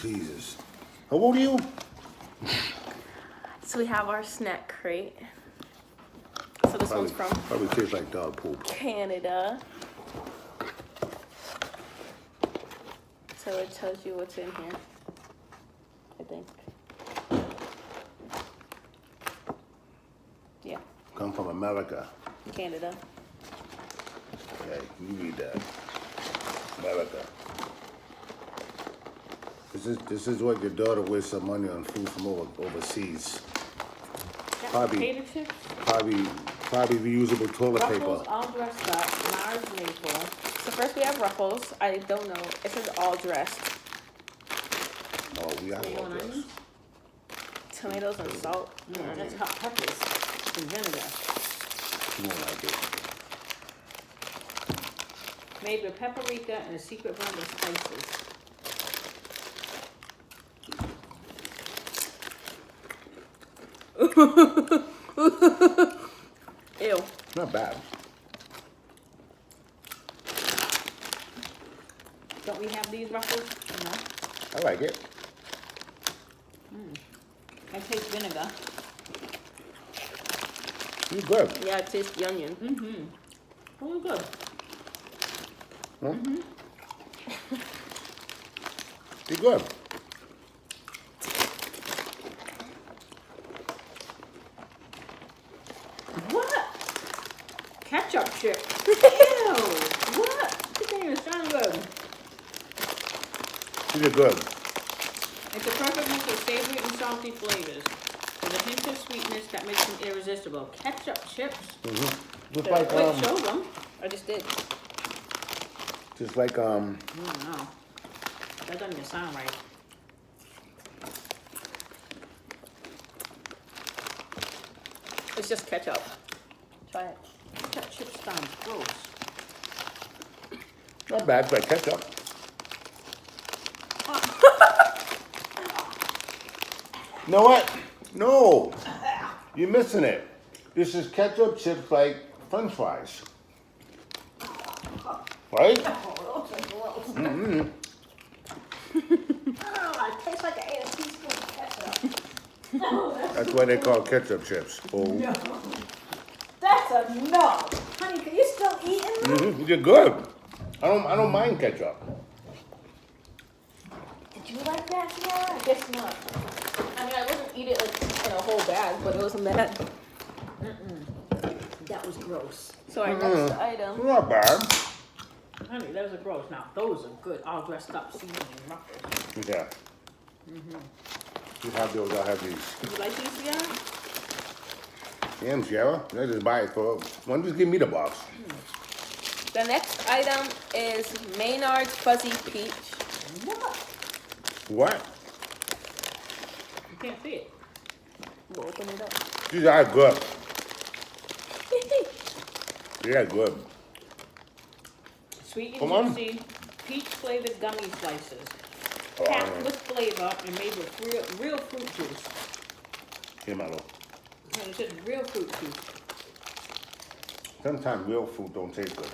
Jesus. How old are you? So we have our snack crate. So this one's from Probably tastes like dog poop. Canada. So it tells you what's in here, I think. Yeah, Come from America. Canada. Okay, you read that. America. This is what your daughter wastes some money on food from overseas. Probably- Potato chips, Probably reusable toilet Ruffles, paper. all dressed up, Mars maple. So first we have Ruffles. I don't know. It says all dressed. Oh, we got You all want this. onions? Tomatoes and salt. That's hot peppers and vinegar. You won't like it. Made with paprika and a secret blend of spices. Ew. Not bad. Don't we have these Ruffles? No. I like it. I taste vinegar. You good. Yeah, it tastes the onion. Oh, good. You good. What? Ketchup chip. Ew. What? This ain't even sound good. These are good. It's a perfect mix of savory and salty flavors, with a hint of sweetness that makes them irresistible. Ketchup chips. Just like Wait, show them. I just did. just like I don't know. That doesn't even sound right. It's just ketchup. Try it. Ketchup chips sounds gross. not bad. It's like ketchup. You know what? No, you're missing it. This is ketchup chips like French fries, right? Oh, those are gross. Oh, it tastes like I ate a teaspoon of ketchup. That's why they call ketchup chips. Oh, No. That's a no. Honey, can you still eating them? You're good. I don't mind ketchup. Did you like that, Sierra? I guess not. I mean, I wouldn't eat it like in a whole bag, but it wasn't bad. That was gross. So our next item. Not bad. Honey, those are gross. Now, those are good. All dressed up, seasoning, Ruffles. Yeah. You have those. I have these. You like these, Sierra? Damn, Sierra. I just buy it for. Why don't you just give me the box? The next item is Maynard's Fuzzy Peach. What? What? You can't see it. We'll open it up. These are good. They are good. Sweet and Come on. juicy, peach-flavored gummy slices. Oh, Packed with flavor and made with real fruit juice. Here, Malo. And it says real fruit juice. Sometimes real food don't taste good.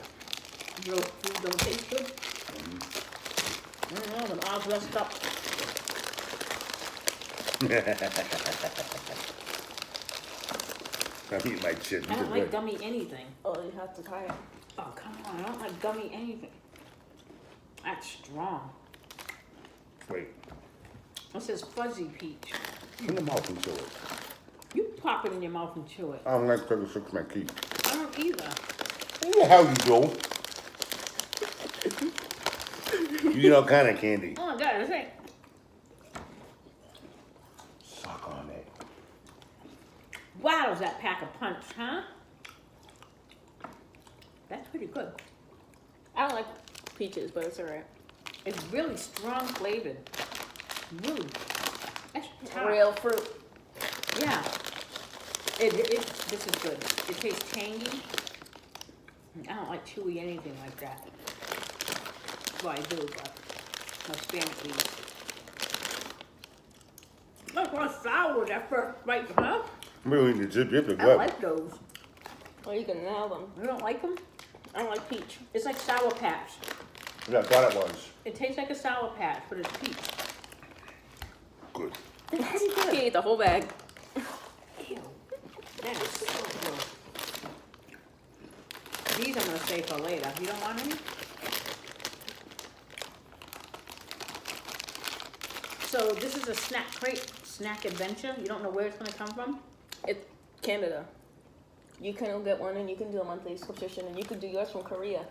Real food don't taste good. I don't know, them all dressed up. I eat my shit. I These are don't like good. gummy anything. Oh, you have to try it. Oh, come on, I don't like gummy anything. That's strong. Wait. It says fuzzy peach. Put the mouth into it. You pop it in your mouth and chew it. I don't like 36 my teeth. I don't either. What the hell you do? You eat all kind of candy. Oh my god, this ain't. Suck on it. Wow, does that pack a punch, huh? That's pretty good. I don't like peaches, but it's alright. It's really strong flavored. Really. That's tart. Real fruit. Yeah. This is good. It tastes tangy. I don't like chewy anything like that. Well, I do, but my Spanish leaves. Look how sour that first bite, huh? Really, the chips are I don't good. like those. Well, you can have them. You don't like them? I don't like peach. It's like Sour Patch. Yeah, I thought it was. It tastes like a Sour Patch, but it's peach. ate the whole bag. Ew. That is so gross. These I'm gonna save for later. You don't want any? So this is a snack crate, snack adventure. You don't know where it's gonna come from? It's Canada. You can get one and you can do a monthly subscription and you can do yours from Korea.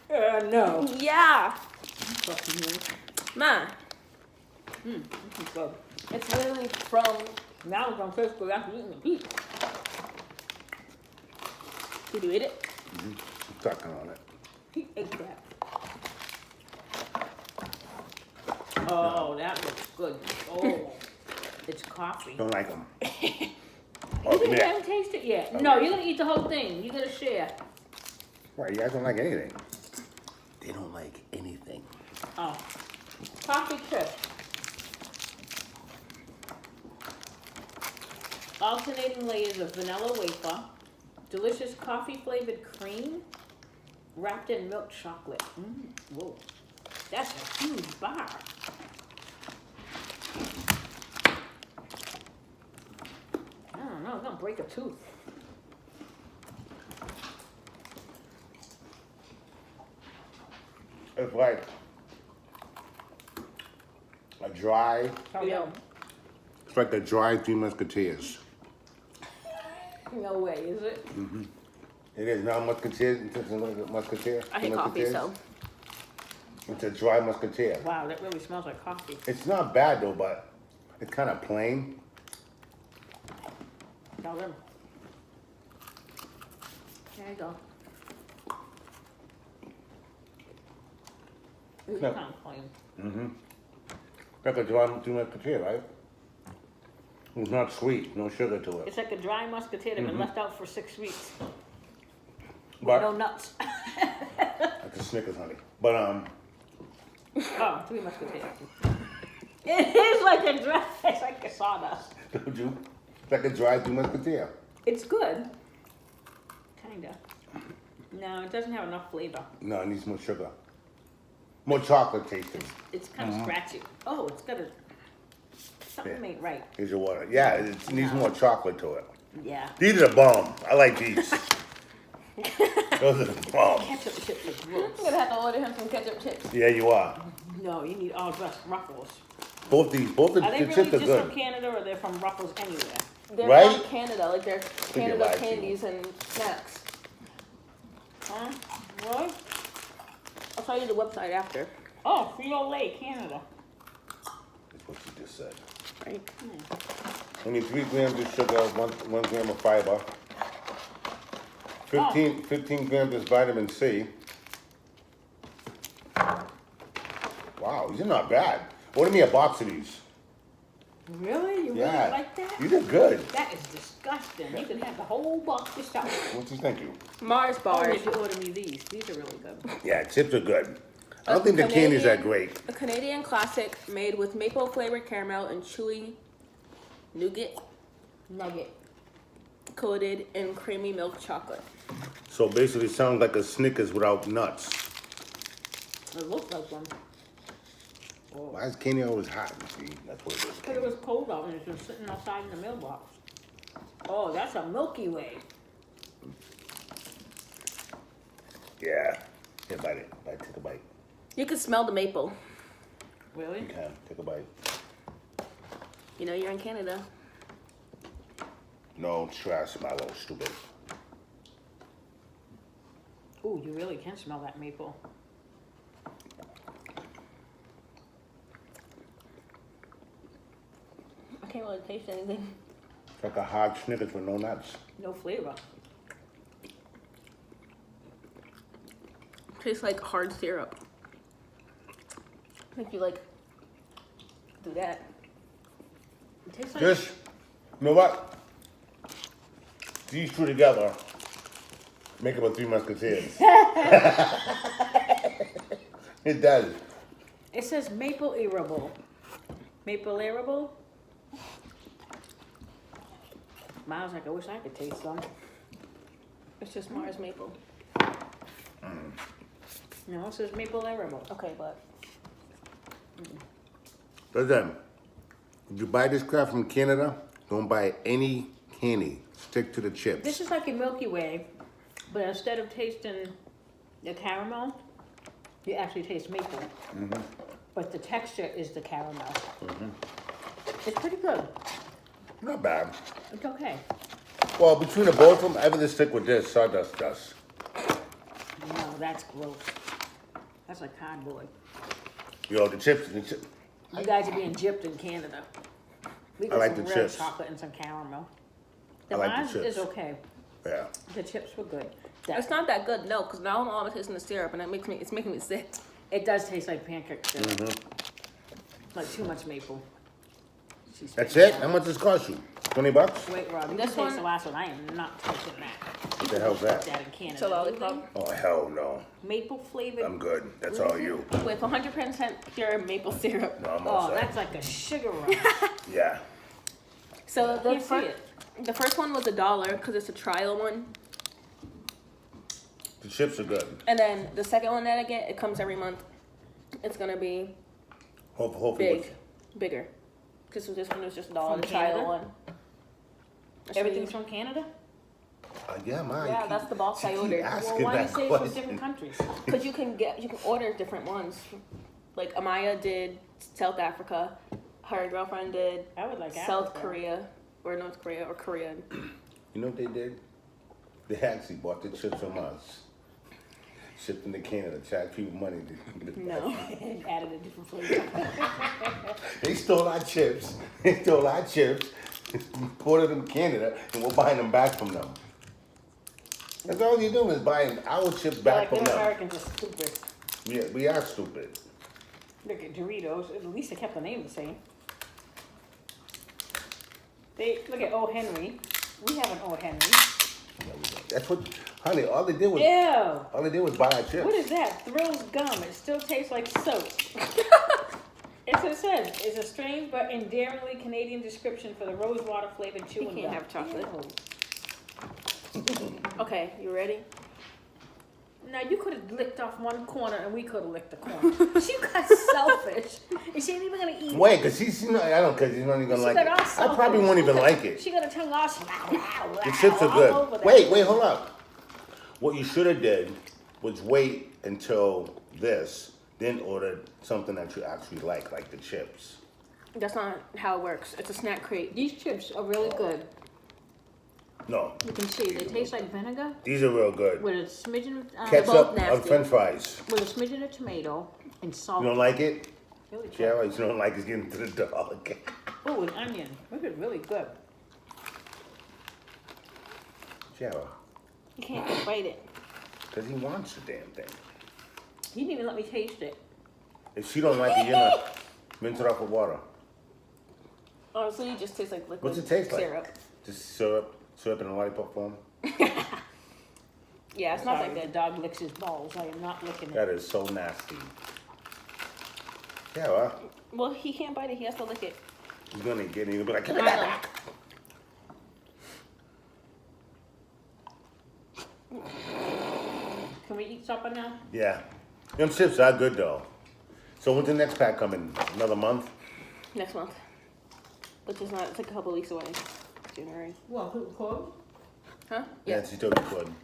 No. Yeah. Fucking you. Ma, This is good. it's literally from. Now it's gonna taste good after eating the beef. Did you eat it? I'm sucking on it. He ate that. Oh, that looks good. Oh, it's coffee. Don't like them. You didn't even taste it yet. No, you're gonna eat the whole thing. You gotta share. Why, you guys don't like anything? They don't like anything. Oh, coffee chips. Alternating layers of vanilla wafer, delicious coffee-flavored cream, wrapped in milk chocolate. Whoa, that's a huge bar. I don't know, it's gonna break a tooth. It's like a dry, Yeah. it's like the dry Three Musketeers. No way, is it? It is not Musketeers, it's a Musketeer. I hate Three coffee, Musketeers. so. It's a dry Musketeer. Wow, that really smells like coffee. It's not bad though, but it's kind of plain. Tell them. There you go. It's No. kind of plain. Like a dry Three Musketeer, right? It's not sweet, no sugar to it. It's like a dry musketeer that's been left out for 6 weeks. But No nuts. that's a Snickers, honey. But Oh, 3 musketeers. It is like a dry, it's like a sawdust. don't you? It's like a dry Three Musketeer. It's good. Kinda. No, it doesn't have enough flavor. No, it needs more sugar. More chocolate tasting. It's kind of scratchy. Oh, it's got a, something ain't right. Here's your water. Yeah, it needs more chocolate to it. Yeah. These are the bomb. I like these. Those are the bomb. Ketchup chips are gross. I'm gonna have to order him some ketchup chips. Yeah, you are. No, you need all dressed Ruffles. Both the Are they chips really are just from good. Canada or they're from Ruffles anywhere? They're Right? from Canada, like they're you Canada lied to me. candies and snacks. Huh? Really? I'll tell you the website after. Oh, Frito-Lay, Canada. That's what you just said. Right? Only 3 grams of sugar, 1 gram of fiber. 15 grams of vitamin C. Wow, these are not bad. Order me a box of these. Really? You Yeah. really like that? You did good. That is disgusting. You can have the whole box yourself. What you thinking? Mars Oh, bars. did you order me these? These are really good. Yeah, chips are good. I don't think the candy's that great. A Canadian classic made with maple flavored caramel and chewy nougat Nugget. coated in creamy milk chocolate. So basically, it sounds like a Snickers without nuts. It looks like one. Oh. Why is candy always hot? You see, that's what it is. Because it was cold out and it's been sitting outside in the mailbox. Oh, that's a Milky Way. Yeah. Here, bite it. Take a bite. You can smell the maple. Really? You can. Take a bite. You know you're in Canada. No trash, Milo. Stupid. Ooh, you really can smell that maple. I can't really taste anything. It's like a hard Snickers with no nuts. No flavor. Tastes like hard syrup. If you like do that. It tastes like Just, you know what? These two together make up a Three Musketeers. It does. it says maple arable. Maple arable? Miles like I wish I could taste some. It's just Mars maple. No, it says maple arable. Okay, but Listen, If you buy this crap from Canada, don't buy any candy. Stick to the chips. This is like a Milky Way, but instead of tasting the caramel, you actually taste maple. But the texture is the caramel. It's pretty good. Not bad. It's okay. Well, between the both of them, I would just stick with this sawdust dust. No, that's gross. That's like cardboard. Yo, the chips. You guys are being gypped in Canada. We I got like some the real chips. chocolate and some caramel. The I like the Mars chips. is okay. Yeah. The chips were good. It's not that good, no, because now I'm all tasting the syrup, and it's making me sick. It does taste like pancake syrup. Like too much maple. She's That's spitting it? How much does it cost you? 20 bucks? Wait, Rob, you This can taste one- the last one. I am not touching that. What the hell's that? That in Canada. It's a lollipop. Oh, hell no. Maple flavored. I'm good. That's all you. With 100% pure maple syrup. No, I'm all Oh, set. that's like a sugar rush. Yeah. So the Can't see first, it. the first one was $1 because it's a trial one, The chips are good. and then the second one that I get, it comes every month. It's gonna be Hopefully. bigger. Because this one was just $1, From the trial Canada? one. Everything's from Canada? Yeah, man. Yeah, that's the box I ordered. Well, Asking why do you that say it's from question. different countries? Because you can order different ones. Like Amaya did South Africa, her girlfriend did I would like South Africa. Korea or North Korea or Korea. You know what they did? They actually bought the chips from us. Shipped them to Canada, charged people money. No. And added a different flavor. They stole our chips. They stole our chips, imported them to Canada, and we're buying them back from them. That's all you're doing is buying our chips back Like from them them. Americans are stupid. Yeah, we are stupid. Look at Doritos. At least they kept the name the same. They look at O. Henry. We have an O. Henry. That's what, honey. All they did was buy our chips. What is that? Thrills gum. It still tastes like soap. It's what it says. It's a strange but endearingly Canadian description for the rosewater flavored chewing can't gum. have chocolate. Ew. Okay, you ready? Now you could have licked off one corner and we could have licked the corner. She got selfish. And she ain't even gonna eat. Wait, cause she's not. I don't. Cause she's not even gonna She like got it. all I selfish. probably won't even like it. She got a tongue all The chips are all over good. that. Wait, hold up. What you should have did was wait until this, then order something that you actually like the chips. That's not how it works. It's a snack crate. These chips are really good. No, You can see they taste like vinegar these are real good. with a smidgen of Ketchup both on nasty. French fries. with a smidgen of tomato and salt. You don't like it? Really good. Yeah, you don't like it's getting to the dog. Oh, an onion. Look at really good. Jara, You can't just bite it. because he wants the damn thing. He didn't even let me taste it. If she don't like it, you're not. Rinse it off with water. Honestly, it just tastes like liquid What's it taste like? syrup. Just syrup in a lollipop form. Yeah, it's not Sorry, that the good. dog licks his balls. I am not licking it. That is so nasty. Jara, Well, he can't bite it. He has to lick it. he's gonna get it. He'll be like, I know. Can we eat supper now? yeah. Them chips are good though. So when's the next pack coming? Another month? Next month. Which is not, it's like a couple weeks away. January. Well, who closed? Huh? Yeah, she's still recording.